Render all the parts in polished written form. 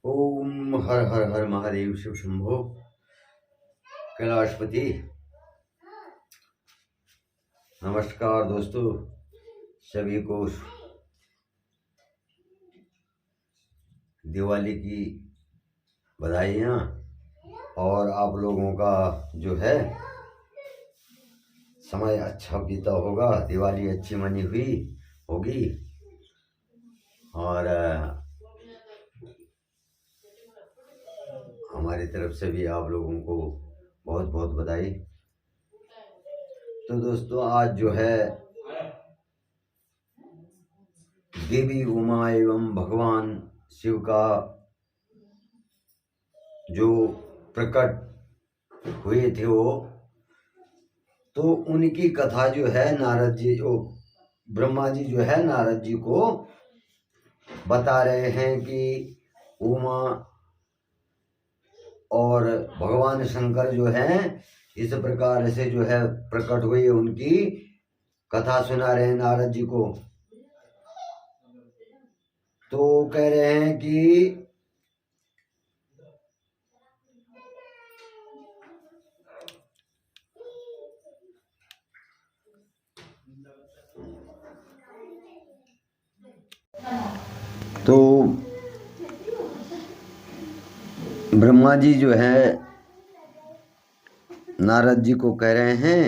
ओम हर हर हर महादेव शिव शंभो कैलाशपति। नमस्कार दोस्तों, सभी को दिवाली की बधाइयाँ। और आप लोगों का जो है समय अच्छा बीता होगा, दिवाली अच्छी मनी हुई होगी। और हमारी तरफ से भी आप लोगों को बहुत बहुत बधाई। तो दोस्तों, आज जो है देवी उमा एवं भगवान शिव का जो प्रकट हुए थे वो, तो उनकी कथा जो है नारद जी, जो ब्रह्मा जी जो है नारद जी को बता रहे हैं कि उमा और भगवान शंकर जो हैं इस प्रकार से जो है प्रकट हुए, उनकी कथा सुना रहे हैं नारद जी को। तो कह रहे हैं कि तो ब्रह्मा जी जो है नारद जी को कह रहे हैं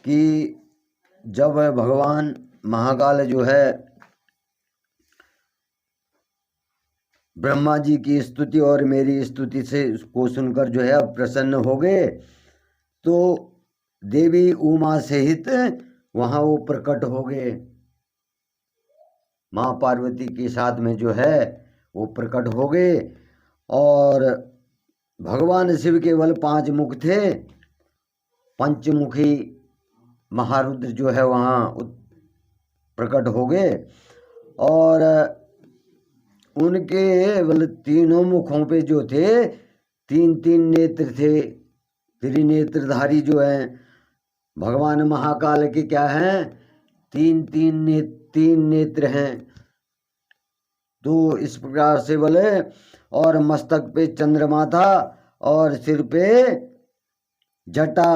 कि जब भगवान महाकाल जो है ब्रह्मा जी की स्तुति और मेरी स्तुति से उसको सुनकर जो है प्रसन्न हो गए, तो देवी उमा सहित वहाँ वो प्रकट हो गए। माँ पार्वती के साथ में जो है वो प्रकट हो गए। और भगवान शिव केवल 5 मुख थे, पंचमुखी महारुद्र जो है वहाँ प्रकट हो गए। और उनके केवल 3 मुखों पे जो थे 3 नेत्र थे, त्रिनेत्रधारी जो हैं भगवान महाकाल के क्या हैं, 3 नेत्र हैं। तो इस प्रकार से बोले, और मस्तक पे चंद्रमा था और सिर पे जटा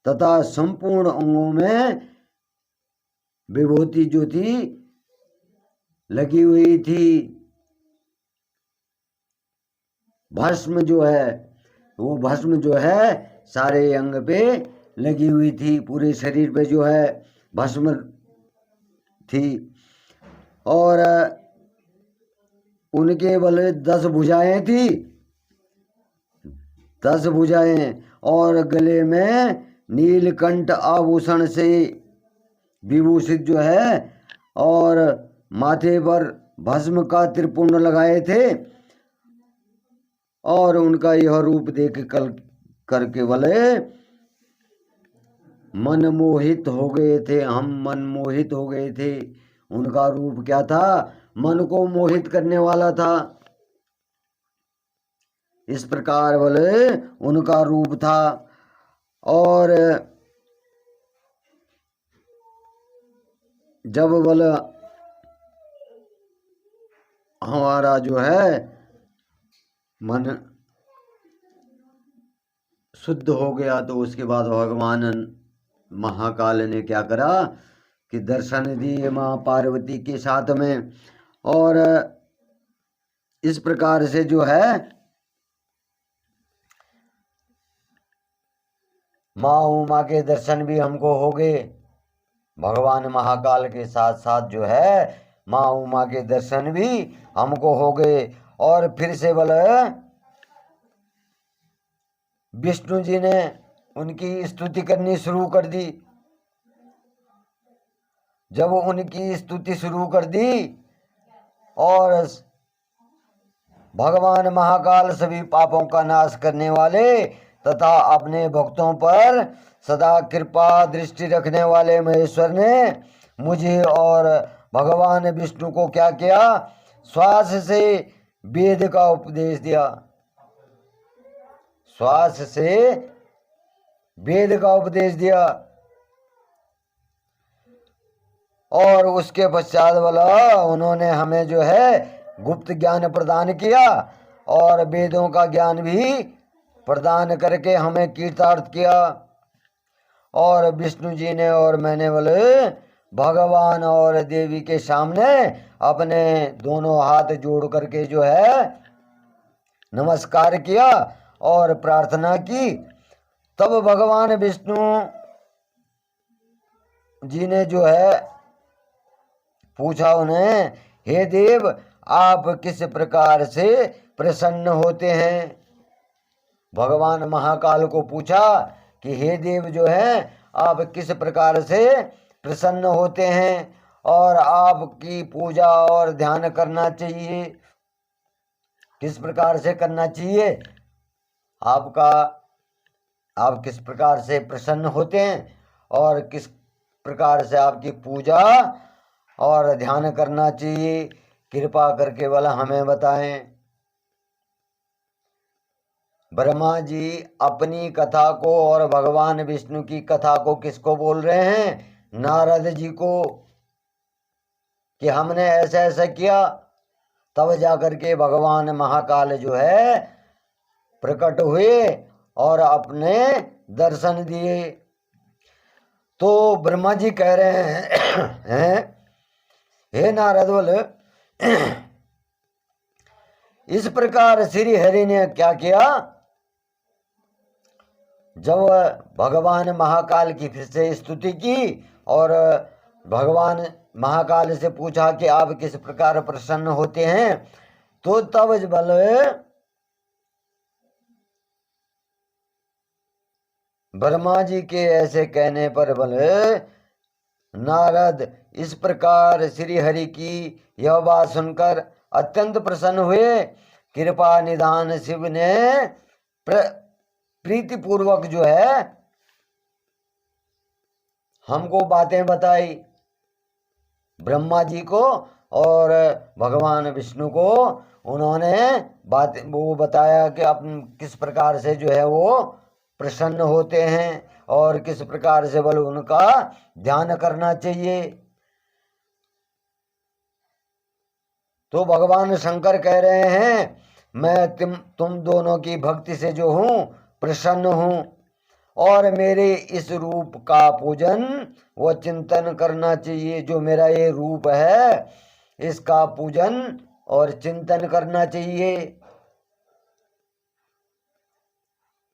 तथा संपूर्ण अंगों में विभूति जो थी लगी हुई थी। भस्म जो है वो भस्म जो है सारे अंग पे लगी हुई थी, पूरे शरीर पे जो है भस्म थी। और उनके बल 10 भुजाएं थी, 10 भुजाएं, और गले में नीलकंठ आभूषण से विभूषित जो है, और माथे पर भस्म का त्रिपुंड लगाए थे। और उनका यह रूप देख करके बोले मनमोहित हो गए थे, हम मनमोहित हो गए थे। उनका रूप क्या था, मन को मोहित करने वाला था। इस प्रकार बोले उनका रूप था। और जब बोला हमारा जो है मन शुद्ध हो गया, तो उसके बाद भगवान महाकाल ने क्या करा कि दर्शन दिए माँ पार्वती के साथ में। और इस प्रकार से जो है माँ उमा के दर्शन भी हमको हो गए, भगवान महाकाल के साथ साथ जो है माँ उमा के दर्शन भी हमको हो गए। और फिर से बोले विष्णु जी ने उनकी स्तुति करनी शुरू कर दी। जब उनकी स्तुति शुरू कर दी और भगवान महाकाल सभी पापों का नाश करने वाले तथा अपने भक्तों पर सदा कृपा दृष्टि रखने वाले महेश्वर ने मुझे और भगवान विष्णु को क्या किया, श्वास से वेद का उपदेश दिया। श्वास से वेद का उपदेश दिया। और उसके पश्चात बोला उन्होंने हमें जो है गुप्त ज्ञान प्रदान किया और वेदों का ज्ञान भी प्रदान करके हमें कृतार्थ किया। और विष्णु जी ने और मैंने बोले भगवान और देवी के सामने अपने दोनों हाथ जोड़ करके जो है नमस्कार किया और प्रार्थना की। तब भगवान विष्णु जी ने जो है पूछा उन्हें, हे देव आप किस प्रकार से प्रसन्न होते हैं। भगवान महाकाल को पूछा कि हे देव जो है आप किस प्रकार से प्रसन्न होते हैं और आपकी पूजा और ध्यान करना चाहिए, किस प्रकार से करना चाहिए, आप किस प्रकार से प्रसन्न होते हैं और किस प्रकार से आपकी पूजा और ध्यान करना चाहिए, कृपा करके वाला हमें बताएं। ब्रह्मा जी अपनी कथा को और भगवान विष्णु की कथा को किसको बोल रहे हैं? नारद जी को, कि हमने ऐसा ऐसा किया। तब जाकर के भगवान महाकाल जो है प्रकट हुए और अपने दर्शन दिए। तो ब्रह्मा जी कह रहे हैं हे नारद बोले इस प्रकार श्री हरि ने क्या किया, जब भगवान महाकाल की फिर से स्तुति की और भगवान महाकाल से पूछा कि आप किस प्रकार प्रसन्न होते हैं, तो तब बोले ब्रह्मा जी के ऐसे कहने पर बोले नारद इस प्रकार श्री हरि की यह बात सुनकर अत्यंत प्रसन्न हुए। कृपा निधान शिव ने प्रीति पूर्वक जो है हमको बातें बताई, ब्रह्मा जी को और भगवान विष्णु को उन्होंने बात वो बताया कि अपन किस प्रकार से जो है वो प्रसन्न होते हैं और किस प्रकार से बल उनका ध्यान करना चाहिए। तो भगवान शंकर कह रहे हैं मैं तुम दोनों की भक्ति से जो हूं प्रसन्न हूं और मेरे इस रूप का पूजन व चिंतन करना चाहिए। जो मेरा ये रूप है इसका पूजन और चिंतन करना चाहिए।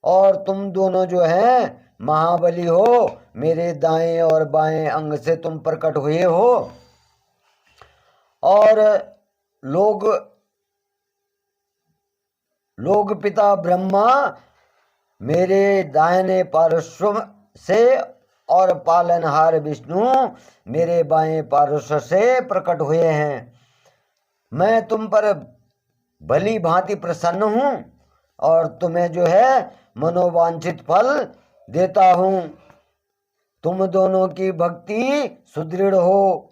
और तुम दोनों जो हैं महाबली हो, मेरे दाएं और बाएं अंग से तुम प्रकट हुए हो और लोग पिता ब्रह्मा मेरे दाहिने पार्श्व से और पालनहार विष्णु मेरे बाएं पार्श्व से प्रकट हुए हैं। मैं तुम पर भली भांति प्रसन्न हूं और तुम्हें जो है मनोवांछित फल देता हूं। तुम दोनों की भक्ति सुदृढ़ हो।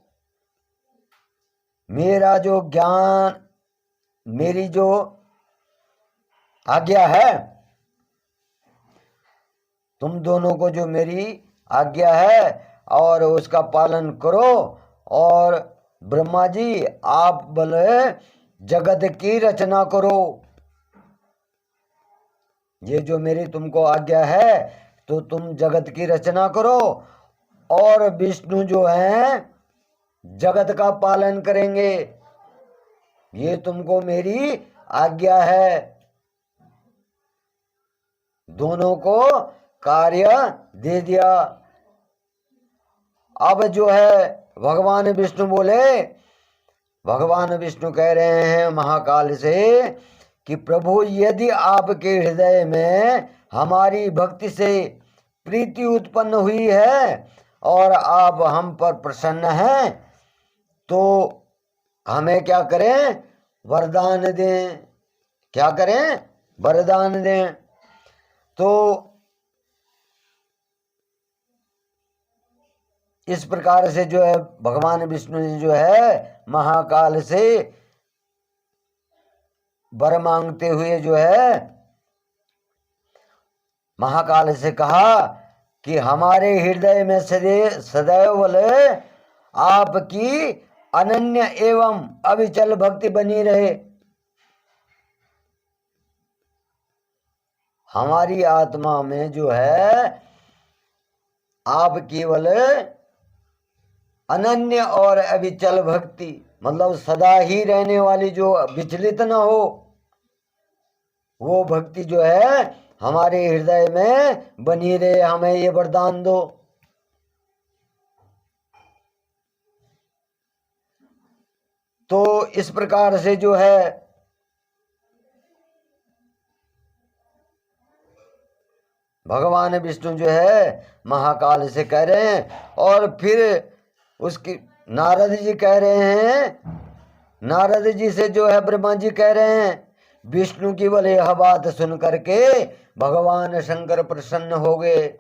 मेरा जो ज्ञान, मेरी जो आज्ञा है, तुम दोनों को जो मेरी आज्ञा है और उसका पालन करो। और ब्रह्मा जी आप बोले जगत की रचना करो। ये जो मेरी तुमको आज्ञा है तो तुम जगत की रचना करो और विष्णु जो है जगत का पालन करेंगे। ये तुमको मेरी आज्ञा है। दोनों को कार्य दे दिया। अब जो है भगवान विष्णु बोले, भगवान विष्णु कह रहे हैं महाकाल से कि प्रभु यदि आपके हृदय में हमारी भक्ति से प्रीति उत्पन्न हुई है और आप हम पर प्रसन्न हैं तो हमें क्या करें, वरदान दें। क्या करें, वरदान दें। तो इस प्रकार से जो है भगवान विष्णु ने जो है महाकाल से वर मांगते हुए जो है महाकाल से कहा कि हमारे हृदय में सदैव आपकी अनन्य एवं अविचल भक्ति बनी रहे। हमारी आत्मा में जो है आप केवल अनन्य और अविचल भक्ति, मतलब सदा ही रहने वाली, जो विचलित न हो, वो भक्ति जो है हमारे हृदय में बनी रहे, हमें ये वरदान दो। तो इस प्रकार से जो है भगवान विष्णु जो है महाकाल से कह रहे हैं। और फिर उसकी नारद जी कह रहे हैं, नारद जी से जो है ब्रह्मा जी कह रहे हैं, विष्णु की बोले यह बात सुन करके भगवान शंकर प्रसन्न हो गए।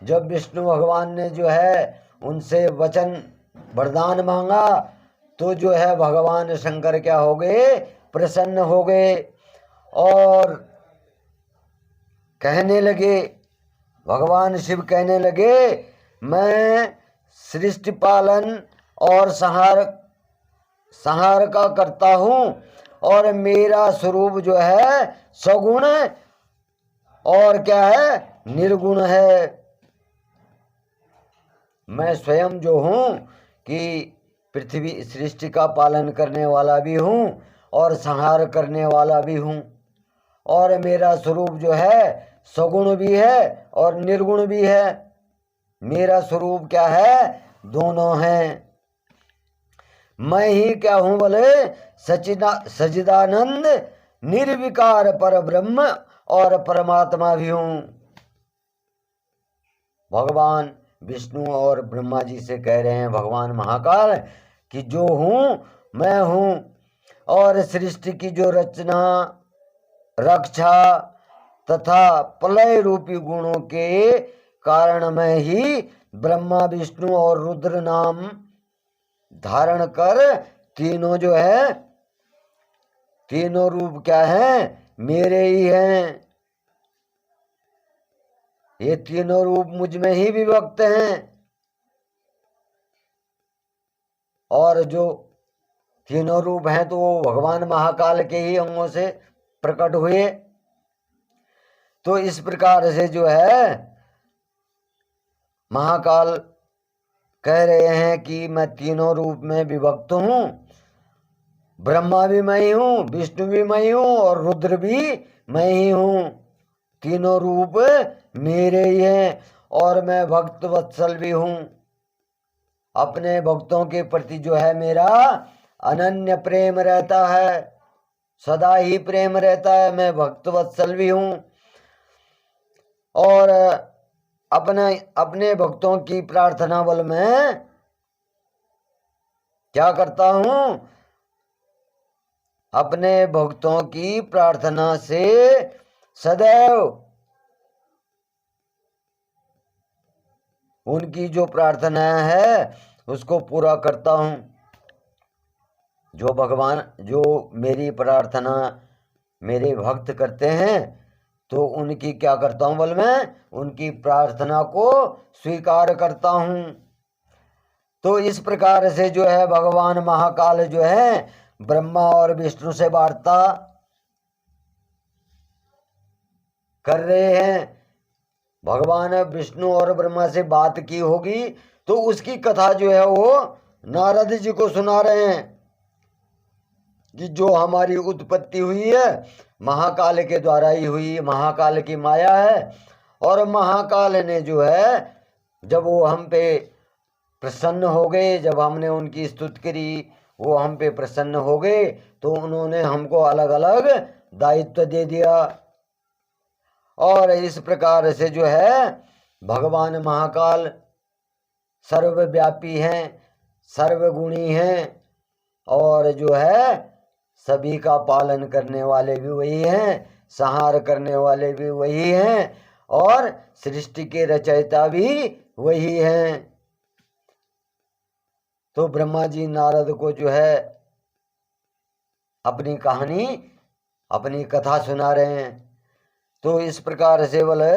जब विष्णु भगवान ने जो है उनसे वचन वरदान मांगा तो जो है भगवान शंकर क्या हो गए, प्रसन्न हो गए और कहने लगे, भगवान शिव कहने लगे, मैं सृष्टि पालन और संहार का करता हूँ और मेरा स्वरूप जो है सगुण और क्या है, निर्गुण है। मैं स्वयं जो हूँ कि पृथ्वी सृष्टि का पालन करने वाला भी हूँ और संहार करने वाला भी हूँ, और मेरा स्वरूप जो है सगुण भी है और निर्गुण भी है। मेरा स्वरूप क्या है, दोनों हैं। मैं ही क्या हूँ बोले, सच्चिदानंद निर्विकार पर ब्रह्म और परमात्मा भी हूँ। भगवान विष्णु और ब्रह्मा जी से कह रहे हैं भगवान महाकाल कि जो हूँ मैं हूँ, और सृष्टि की जो रचना, रक्षा तथा प्रलय रूपी गुणों के कारण मैं ही ब्रह्मा विष्णु और रुद्र नाम धारण कर तीनों जो है, तीनों रूप क्या है, मेरे ही हैं। ये तीनों रूप मुझ में ही विभक्त हैं, और जो तीनों रूप हैं तो वो भगवान महाकाल के ही अंगों से प्रकट हुए। तो इस प्रकार से जो है महाकाल कह रहे हैं कि मैं तीनों रूप में विभक्त हूँ, ब्रह्मा भी मैं ही हूँ, विष्णु भी मैं ही हूँ और रुद्र भी मैं ही हूँ। तीनों रूप मेरे ही हैं और मैं भक्त वत्सल भी हूँ। अपने भक्तों के प्रति जो है मेरा अनन्य प्रेम रहता है, सदा ही प्रेम रहता है। मैं भक्त वत्सल भी हूँ और अपने भक्तों की प्रार्थना बल में क्या करता हूँ, अपने भक्तों की प्रार्थना से सदैव उनकी जो प्रार्थना है उसको पूरा करता हूँ। जो भगवान, जो मेरी प्रार्थना मेरे भक्त करते हैं तो उनकी क्या करता हूँ बल, मैं उनकी प्रार्थना को स्वीकार करता हूँ। तो इस प्रकार से जो है भगवान महाकाल जो है ब्रह्मा और विष्णु से वार्ता कर रहे हैं। भगवान विष्णु और ब्रह्मा से बात की होगी तो उसकी कथा जो है वो नारद जी को सुना रहे हैं कि जो हमारी उत्पत्ति हुई है महाकाल के द्वारा ही हुई, महाकाल की माया है। और महाकाल ने जो है जब वो हम पे प्रसन्न हो गए, जब हमने उनकी स्तुति करी, वो हम पे प्रसन्न हो गए तो उन्होंने हमको अलग अलग दायित्व दे दिया। और इस प्रकार से जो है भगवान महाकाल सर्वव्यापी हैं, सर्वगुणी हैं, और जो है सभी का पालन करने वाले भी वही हैं, संहार करने वाले भी वही हैं, और सृष्टि के रचयिता भी वही हैं। तो ब्रह्मा जी नारद को जो है अपनी कहानी, अपनी कथा सुना रहे हैं। तो इस प्रकार से बोले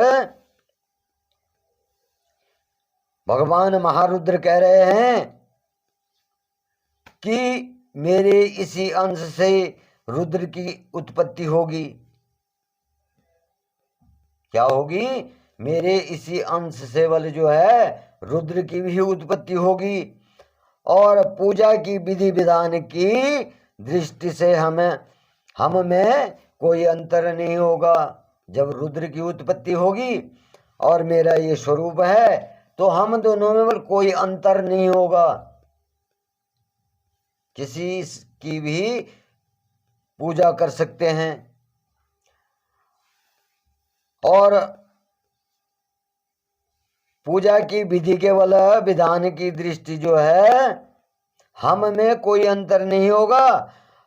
भगवान महारुद्र कह रहे हैं कि मेरे इसी अंश से रुद्र की उत्पत्ति होगी। क्या होगी? मेरे इसी अंश से बल जो है रुद्र की भी उत्पत्ति होगी। और पूजा की विधि विधान की दृष्टि से हम में कोई अंतर नहीं होगा। जब रुद्र की उत्पत्ति होगी और मेरा ये स्वरूप है तो हम दोनों में बल कोई अंतर नहीं होगा। किसी की भी पूजा कर सकते हैं। और पूजा की विधि के बल विधान की दृष्टि जो है हम में कोई अंतर नहीं होगा।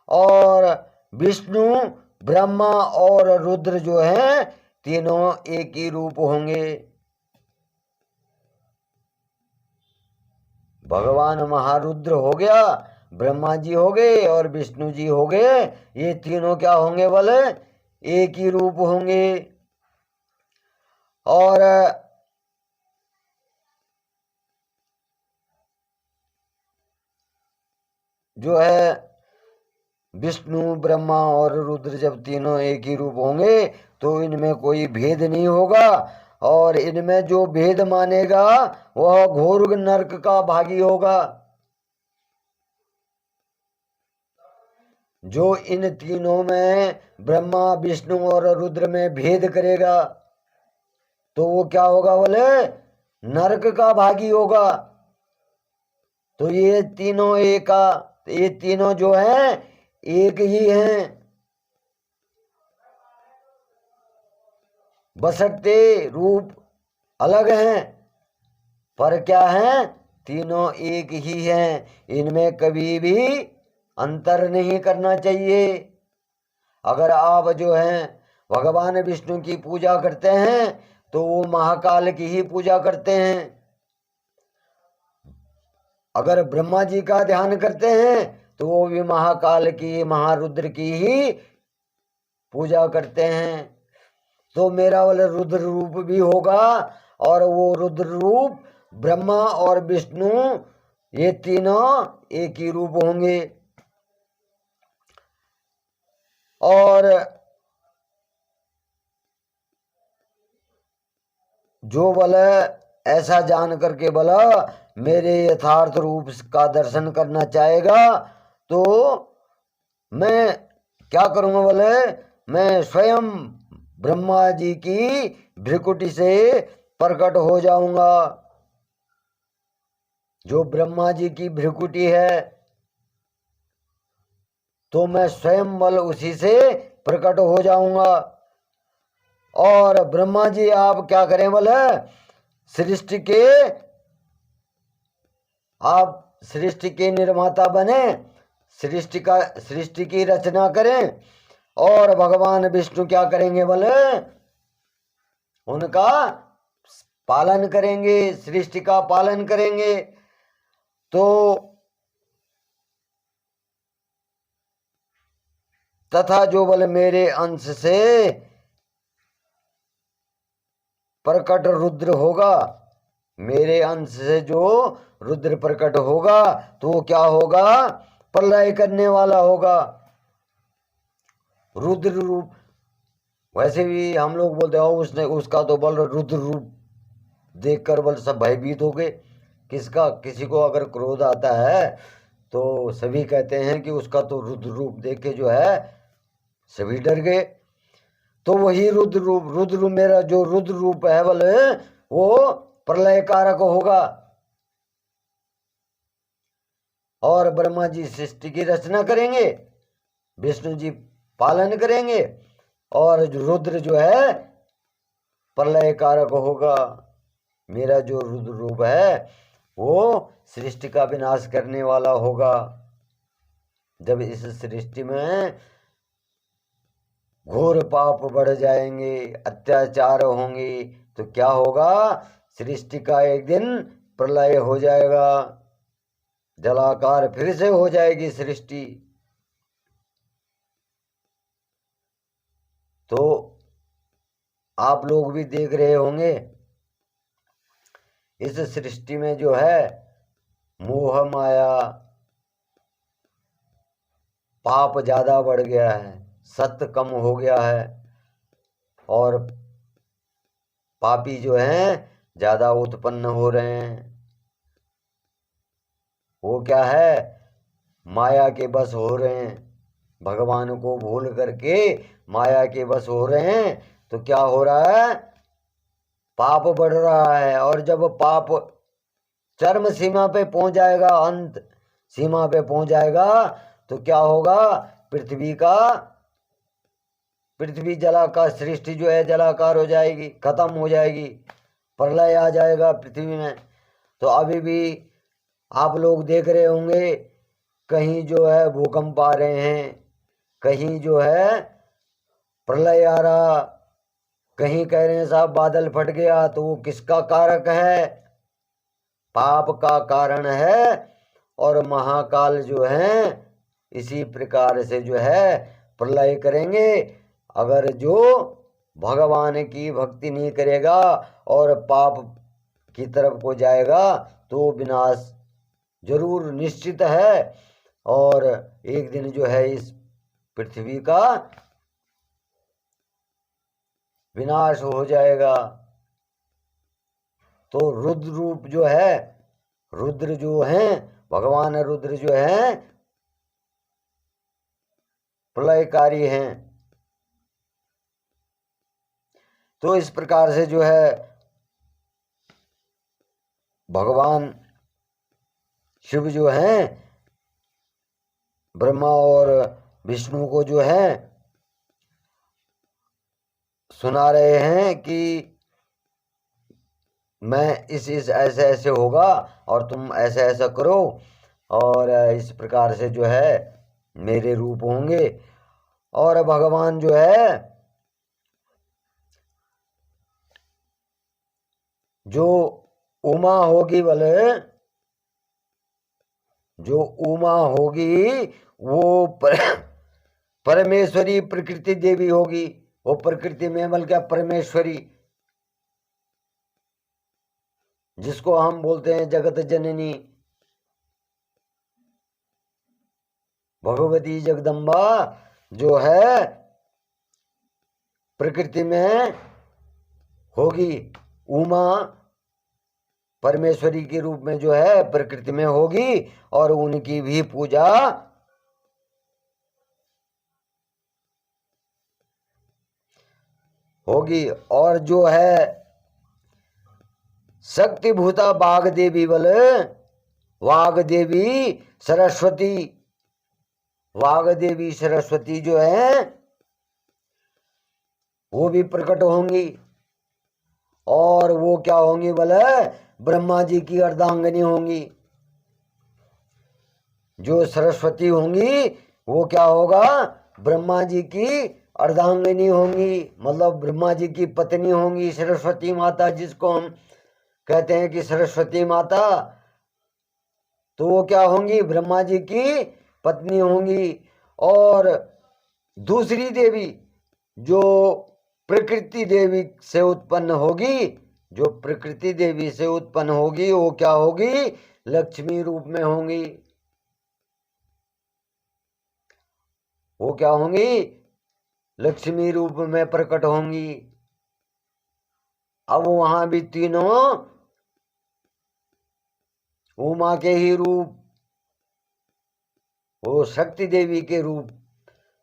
और विष्णु, ब्रह्मा और रुद्र जो हैं तीनों एक ही रूप होंगे। भगवान महारुद्र हो गया, ब्रह्मा जी हो गए और विष्णु जी हो गए। ये तीनों क्या होंगे बोले? एक ही रूप होंगे। और जो है विष्णु, ब्रह्मा और रुद्र जब तीनों एक ही रूप होंगे तो इनमें कोई भेद नहीं होगा। और इनमें जो भेद मानेगा वह घोर नरक का भागी होगा। जो इन तीनों में ब्रह्मा, विष्णु और रुद्र में भेद करेगा तो वो क्या होगा बोले? नरक का भागी होगा। तो ये तीनों ये तीनों जो हैं एक ही हैं। बशर्ते रूप अलग हैं पर क्या हैं? तीनों एक ही हैं। इनमें कभी भी अंतर नहीं करना चाहिए। अगर आप जो हैं भगवान विष्णु की पूजा करते हैं तो वो महाकाल की ही पूजा करते हैं। अगर ब्रह्मा जी का ध्यान करते हैं तो वो भी महाकाल की, महारुद्र की ही पूजा करते हैं। तो मेरा वाला रुद्र रूप भी होगा और वो रुद्र रूप ब्रह्मा और विष्णु ये तीनों एक ही रूप होंगे। और जो बोले ऐसा जान करके बोला मेरे यथार्थ रूप का दर्शन करना चाहेगा तो मैं क्या करूंगा बोले? मैं स्वयं ब्रह्मा जी की भ्रिकुटी से प्रकट हो जाऊंगा। जो ब्रह्मा जी की भ्रिकुटी है तो मैं स्वयं बल उसी से प्रकट हो जाऊंगा। और ब्रह्मा जी आप क्या करें बोले? आप सृष्टि के निर्माता बने, सृष्टि की रचना करें। और भगवान विष्णु क्या करेंगे बोले? उनका पालन करेंगे, सृष्टि का पालन करेंगे। तो तथा जो बल मेरे अंश से प्रकट रुद्र होगा, मेरे अंश से जो रुद्र प्रकट होगा तो वो क्या होगा? प्रलय करने वाला होगा। रुद्र रूप वैसे भी हम लोग बोलते हो उसने उसका तो बल रुद्र रूप देखकर बल सब भयभीत हो गए। किसी को अगर क्रोध आता है तो सभी कहते हैं कि उसका तो रुद्र रूप देख के जो है सभी डर गए। तो वही रुद्र रूप मेरा जो रुद्र रूप है बल वो प्रलय कारक होगा। और ब्रह्मा जी सृष्टि की रचना करेंगे, विष्णु जी पालन करेंगे और रुद्र जो है प्रलय कारक होगा। मेरा जो रुद्र रूप है वो सृष्टि का विनाश करने वाला होगा। जब इस सृष्टि में घोर पाप बढ़ जाएंगे, अत्याचार होंगे तो क्या होगा? सृष्टि का एक दिन प्रलय हो जाएगा, जलाकार फिर से हो जाएगी सृष्टि। तो आप लोग भी देख रहे होंगे इस सृष्टि में जो है मोह माया पाप ज्यादा बढ़ गया है, सत्य कम हो गया है और पापी जो हैं ज्यादा उत्पन्न हो रहे हैं। वो क्या है, माया के बस हो रहे हैं, भगवान को भूल करके माया के बस हो रहे हैं। तो क्या हो रहा है, पाप बढ़ रहा है। और जब पाप चरम सीमा पे पहुंच जाएगा, अंत सीमा पे पहुंच जाएगा, तो क्या होगा, पृथ्वी जलाकार, सृष्टि जो है जलाकार हो जाएगी, खत्म हो जाएगी, प्रलय आ जाएगा पृथ्वी में। तो अभी भी आप लोग देख रहे होंगे, कहीं जो है भूकंप आ रहे हैं, कहीं जो है प्रलय आ रहा, कहीं कह रहे हैं साहब बादल फट गया। तो वो किसका कारक है, पाप का कारण है। और महाकाल जो है इसी प्रकार से जो है प्रलय करेंगे। अगर जो भगवान की भक्ति नहीं करेगा और पाप की तरफ को जाएगा तो विनाश जरूर निश्चित है। और एक दिन जो है इस पृथ्वी का विनाश हो जाएगा। तो रुद्र रूप जो है, रुद्र जो हैं, भगवान रुद्र जो हैं प्रलयकारी हैं। तो इस प्रकार से जो है भगवान शिव जो हैं ब्रह्मा और विष्णु को जो है सुना रहे हैं कि मैं इस ऐसे ऐसे होगा और तुम ऐसे ऐसा करो, और इस प्रकार से जो है मेरे रूप होंगे। और भगवान जो है जो उमा होगी, बोले जो उमा होगी वो परमेश्वरी प्रकृति देवी होगी। वो प्रकृति में बल क्या, परमेश्वरी, जिसको हम बोलते हैं जगत जननी, भगवती जगदम्बा जो है प्रकृति में होगी। उमा परमेश्वरी के रूप में जो है प्रकृति में होगी और उनकी भी पूजा होगी। और जो है शक्ति भूता बाघ देवी, बोले वाघ देवी सरस्वती, वाघ देवी सरस्वती जो है वो भी प्रकट होंगी। और वो क्या होंगी, बोले ब्रह्मा जी की अर्धांगिनी होंगी। जो सरस्वती होंगी वो क्या होगा, ब्रह्मा जी की अर्धांगिनी होंगी, मतलब ब्रह्मा जी की पत्नी होंगी सरस्वती माता, जिसको हम कहते हैं कि सरस्वती माता। तो वो क्या होंगी, ब्रह्मा जी की पत्नी होंगी। और दूसरी देवी जो प्रकृति देवी से उत्पन्न होगी, जो प्रकृति देवी से उत्पन्न होगी वो क्या होगी, लक्ष्मी रूप में होंगी। वो क्या होंगी, लक्ष्मी रूप में प्रकट होंगी। अब वहां भी तीनों उमा के ही रूप, वो शक्ति देवी के रूप,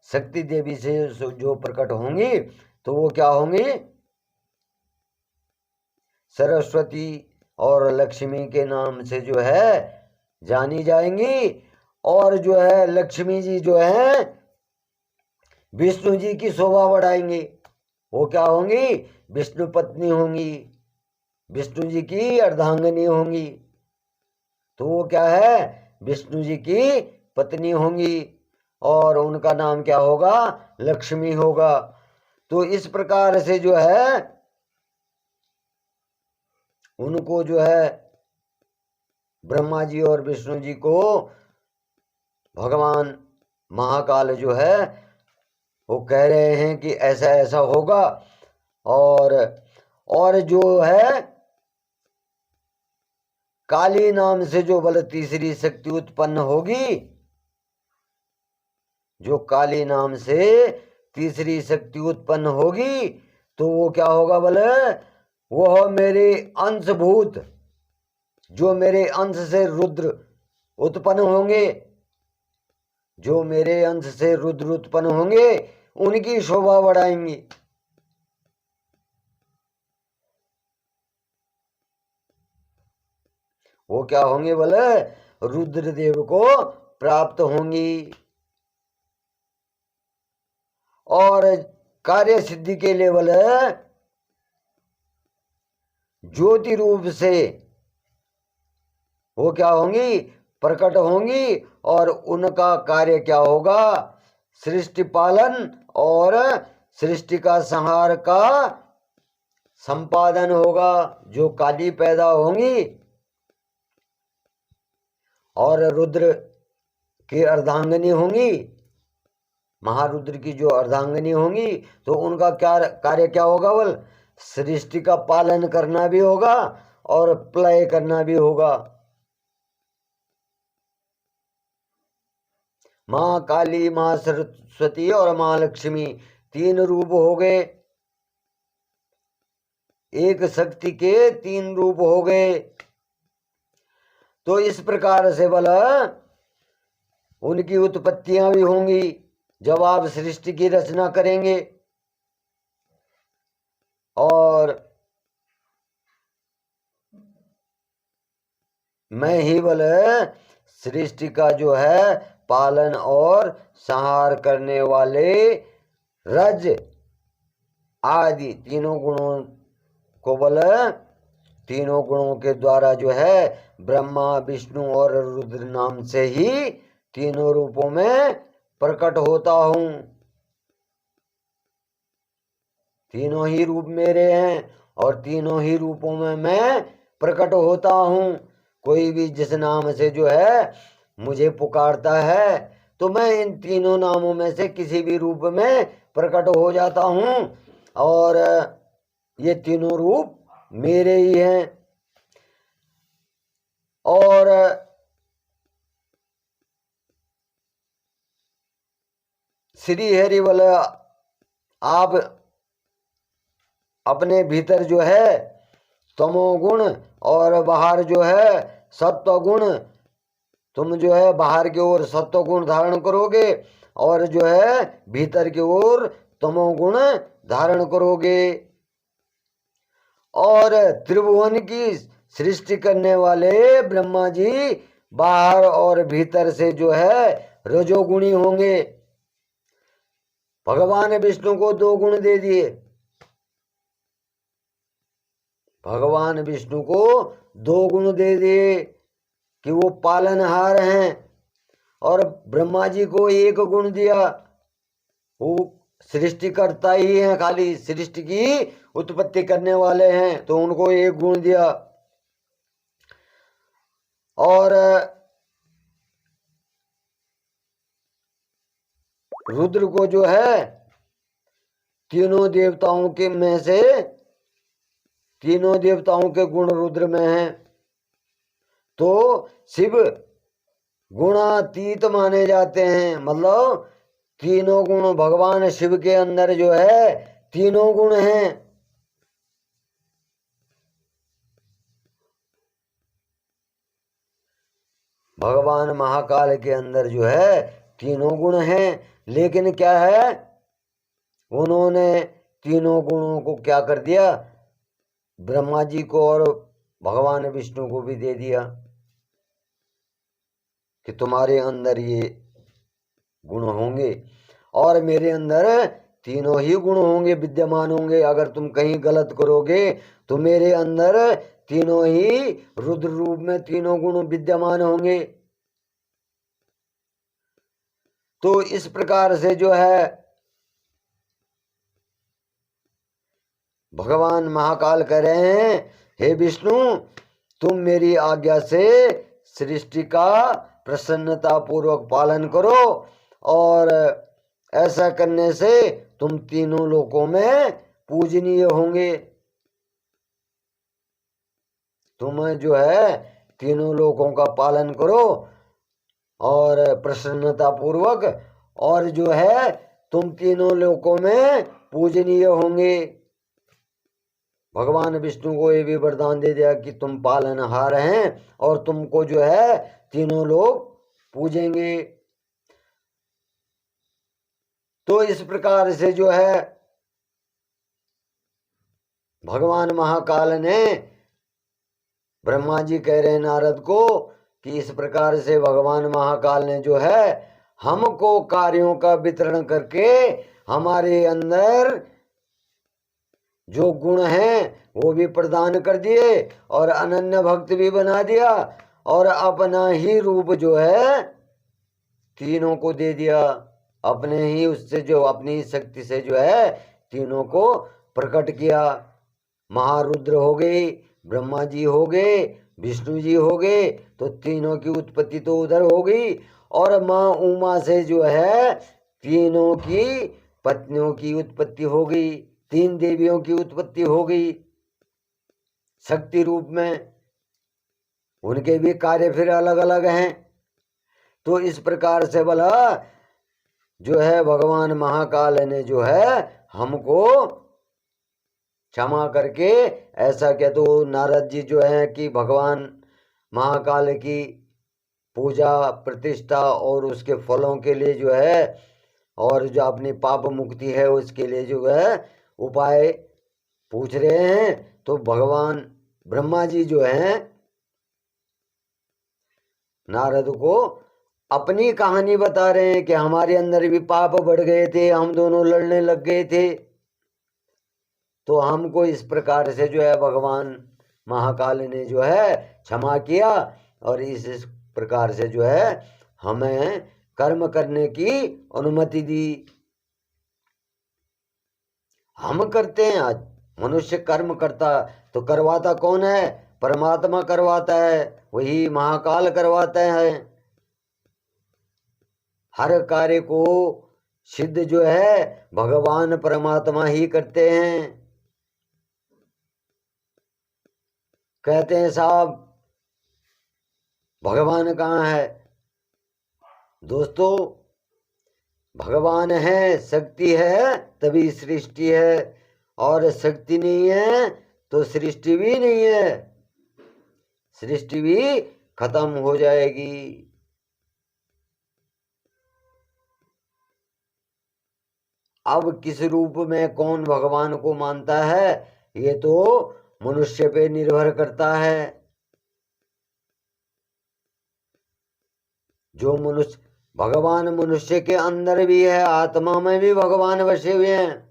शक्ति देवी से जो प्रकट होंगी तो वो क्या होंगी, सरस्वती और लक्ष्मी के नाम से जो है जानी जाएंगी। और जो है लक्ष्मी जी जो है विष्णु जी की शोभा बढ़ाएंगी। वो क्या होंगी, विष्णु पत्नी होंगी, विष्णु जी की अर्धांगिनी होंगी। तो वो क्या है, विष्णु जी की पत्नी होंगी और उनका नाम क्या होगा, लक्ष्मी होगा। तो इस प्रकार से जो है उनको जो है ब्रह्मा जी और विष्णु जी को भगवान महाकाल जो है वो कह रहे हैं कि ऐसा ऐसा होगा। और जो है काली नाम से जो बल तीसरी शक्ति उत्पन्न होगी, जो काली नाम से तीसरी शक्ति उत्पन्न होगी तो वो क्या होगा बोले, वह मेरे अंशभूत, जो मेरे अंश से रुद्र उत्पन्न होंगे, जो मेरे अंश से रुद्र उत्पन्न होंगे उनकी शोभा बढ़ाएंगी। वो क्या होंगे बोले, रुद्रदेव को प्राप्त होंगी। और कार्य सिद्धि के लिए बोले ज्योति रूप से वो क्या होंगी, प्रकट होंगी। और उनका कार्य क्या होगा, सृष्टि पालन और सृष्टि का संहार का संपादन होगा। जो काली पैदा होंगी और रुद्र की अर्धांगिनी होंगी, महारुद्र की जो अर्धांगिनी होंगी, तो उनका क्या कार्य क्या होगा बोल, सृष्टि का पालन करना भी होगा और प्रलय करना भी होगा। माँ काली, माँ सरस्वती और माँ लक्ष्मी तीन रूप हो गए, एक शक्ति के तीन रूप हो गए। तो इस प्रकार से बोला उनकी उत्पत्तियां भी होंगी जब आप सृष्टि की रचना करेंगे। और मैं ही बोले सृष्टि का जो है पालन और संहार करने वाले रज आदि तीनों गुणों को बोले, तीनों गुणों के द्वारा जो है ब्रह्मा विष्णु और रुद्र नाम से ही तीनों रूपों में प्रकट होता हूं। तीनों ही रूप मेरे हैं और तीनों ही रूपों में मैं प्रकट होता हूं। कोई भी जिस नाम से जो है मुझे पुकारता है तो मैं इन तीनों नामों में से किसी भी रूप में प्रकट हो जाता हूं। और ये तीनों रूप मेरे ही हैं। और श्री हरि बोले आप अपने भीतर जो है तमोगुण और बाहर जो है सत्व गुण, तुम जो है बाहर की ओर सत्व गुण धारण करोगे और जो है भीतर की ओर तमोगुण धारण करोगे। और त्रिभुवन की सृष्टि करने वाले ब्रह्मा जी बाहर और भीतर से जो है रजोगुणी होंगे। भगवान विष्णु को दो गुण दे दिए, भगवान विष्णु को दो गुण दे दिए कि वो पालनहार हैं। और ब्रह्मा जी को एक गुण दिया, वो सृष्टि करता ही है, खाली सृष्टि की उत्पत्ति करने वाले हैं, तो उनको एक गुण दिया। और रुद्र को जो है तीनों देवताओं के में से तीनों देवताओं के गुण रुद्र में हैं, तो शिव गुणातीत माने जाते हैं। मतलब तीनों गुण भगवान शिव के अंदर जो है तीनों गुण हैं। भगवान महाकाल के अंदर जो है तीनों गुण हैं, लेकिन क्या है उन्होंने तीनों गुणों को क्या कर दिया, ब्रह्मा जी को और भगवान विष्णु को भी दे दिया कि तुम्हारे अंदर ये गुण होंगे और मेरे अंदर तीनों ही गुण होंगे, विद्यमान होंगे। अगर तुम कहीं गलत करोगे तो मेरे अंदर तीनों ही रुद्र रूप में तीनों गुण विद्यमान होंगे। तो इस प्रकार से जो है भगवान महाकाल कह रहे हैं, हे विष्णु तुम मेरी आज्ञा से सृष्टि का प्रसन्नता पूर्वक पालन करो और ऐसा करने से तुम तीनों लोकों में पूजनीय होंगे। तुम जो है तीनों लोकों का पालन करो और प्रसन्नता पूर्वक और जो है तुम तीनों लोकों में पूजनीय होंगे। भगवान विष्णु को ये भी वरदान दे दिया कि तुम पालनहार हैं और तुमको जो है तीनों लोग पूजेंगे। तो इस प्रकार से जो है भगवान महाकाल ने, ब्रह्मा जी कह रहे हैं नारद को कि इस प्रकार से भगवान महाकाल ने जो है हमको कार्यों का वितरण करके हमारे अंदर जो गुण हैं वो भी प्रदान कर दिए और अनन्य भक्त भी बना दिया और अपना ही रूप जो है तीनों को दे दिया। अपने ही उससे जो अपनी शक्ति से जो है तीनों को प्रकट किया। महारुद्र हो गए, ब्रह्मा जी हो गए, विष्णु जी हो गए, तो तीनों की उत्पत्ति तो उधर हो गई। और माँ उमा से जो है तीनों की पत्नियों की उत्पत्ति हो गई, तीन देवियों की उत्पत्ति हो गई शक्ति रूप में। उनके भी कार्य फिर अलग अलग हैं। तो इस प्रकार से बोला जो है भगवान महाकाल ने जो है हमको क्षमा करके ऐसा क्या। तो नारद जी जो है कि भगवान महाकाल की पूजा प्रतिष्ठा और उसके फलों के लिए जो है और जो अपनी पाप मुक्ति है उसके लिए जो है उपाय पूछ रहे हैं। तो भगवान ब्रह्मा जी जो हैं नारद को अपनी कहानी बता रहे हैं कि हमारे अंदर भी पाप बढ़ गए थे, हम दोनों लड़ने लग गए थे, तो हमको इस प्रकार से जो है भगवान महाकाल ने जो है क्षमा किया और इस प्रकार से जो है हमें कर्म करने की अनुमति दी। हम करते हैं, आज मनुष्य कर्म करता तो करवाता कौन है? परमात्मा करवाता है, वही महाकाल करवाता है। हर कार्य को सिद्ध जो है भगवान परमात्मा ही करते हैं। कहते हैं साहब भगवान कहाँ है? दोस्तों भगवान है, शक्ति है तभी सृष्टि है, और शक्ति नहीं है तो सृष्टि भी नहीं है, सृष्टि भी खत्म हो जाएगी। अब किस रूप में कौन भगवान को मानता है ये तो मनुष्य पे निर्भर करता है। जो मनुष्य, भगवान मनुष्य के अंदर भी है, आत्मा में भी भगवान बसे हुए हैं,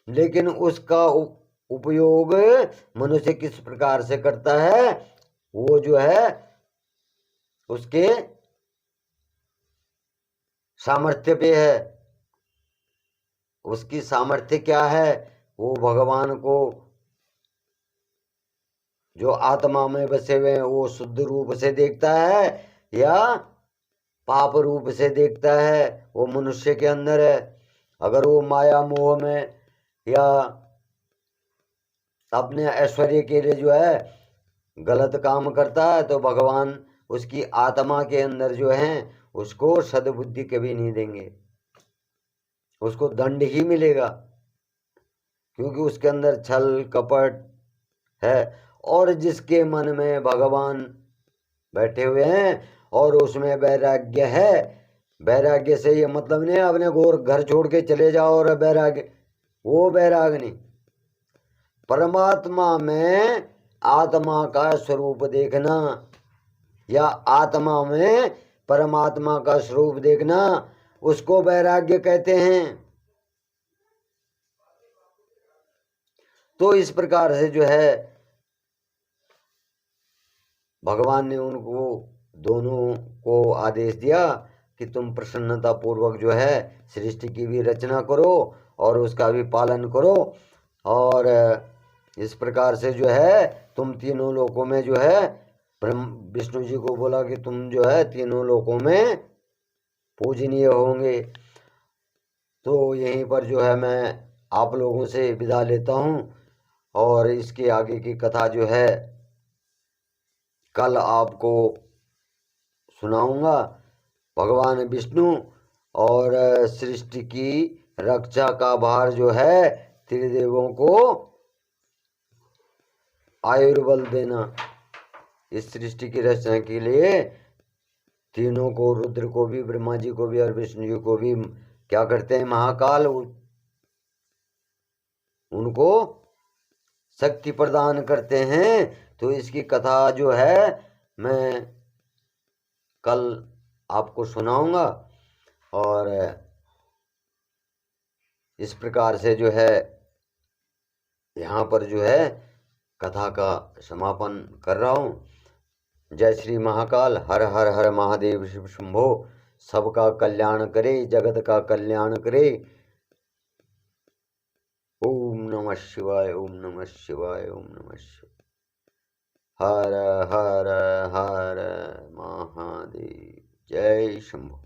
लेकिन उसका उपयोग मनुष्य किस प्रकार से करता है वो जो है उसके सामर्थ्य पे है। उसकी सामर्थ्य क्या है? वो भगवान को जो आत्मा में बसे हुए हैं वो शुद्ध रूप से देखता है या पाप रूप से देखता है, वो मनुष्य के अंदर है। अगर वो माया मोह में या अपने ऐश्वर्य के लिए जो है गलत काम करता है तो भगवान उसकी आत्मा के अंदर जो है उसको सद्बुद्धि कभी नहीं देंगे, उसको दंड ही मिलेगा, क्योंकि उसके अंदर छल कपट है। और जिसके मन में भगवान बैठे हुए हैं और उसमें वैराग्य है, वैराग्य से ये मतलब नहीं अपने गोर घर छोड़ के चले जाओ और वैराग्य, वो वैराग नहीं। परमात्मा में आत्मा का स्वरूप देखना या आत्मा में परमात्मा का स्वरूप देखना, उसको वैराग्य कहते हैं। तो इस प्रकार से जो है भगवान ने उनको दोनों को आदेश दिया कि तुम प्रसन्नता पूर्वक जो है सृष्टि की भी रचना करो और उसका भी पालन करो, और इस प्रकार से जो है तुम तीनों लोकों में जो है विष्णु जी को बोला कि तुम जो है तीनों लोकों में पूजनीय होंगे। तो यहीं पर जो है मैं आप लोगों से विदा लेता हूँ और इसके आगे की कथा जो है कल आपको सुनाऊंगा। भगवान विष्णु और सृष्टि की रक्षा का भार जो है त्रिदेवों को आयुर्बल देना। इस सृष्टि की रचना के लिए तीनों को, रुद्र को भी, ब्रह्मा जी को भी और विष्णु जी को भी क्या करते हैं, महाकाल उनको शक्ति प्रदान करते हैं। तो इसकी कथा जो है मैं कल आपको सुनाऊंगा। और इस प्रकार से जो है यहाँ पर जो है कथा का समापन कर रहा हूँ। जय श्री महाकाल। हर हर हर महादेव शिव शंभो। सबका कल्याण करे, जगत का कल्याण करे। ओम नमः शिवाय, ओम नमः शिवाय, ओम नमः शिवाय। हर हर हर महादेव। जय शंभो।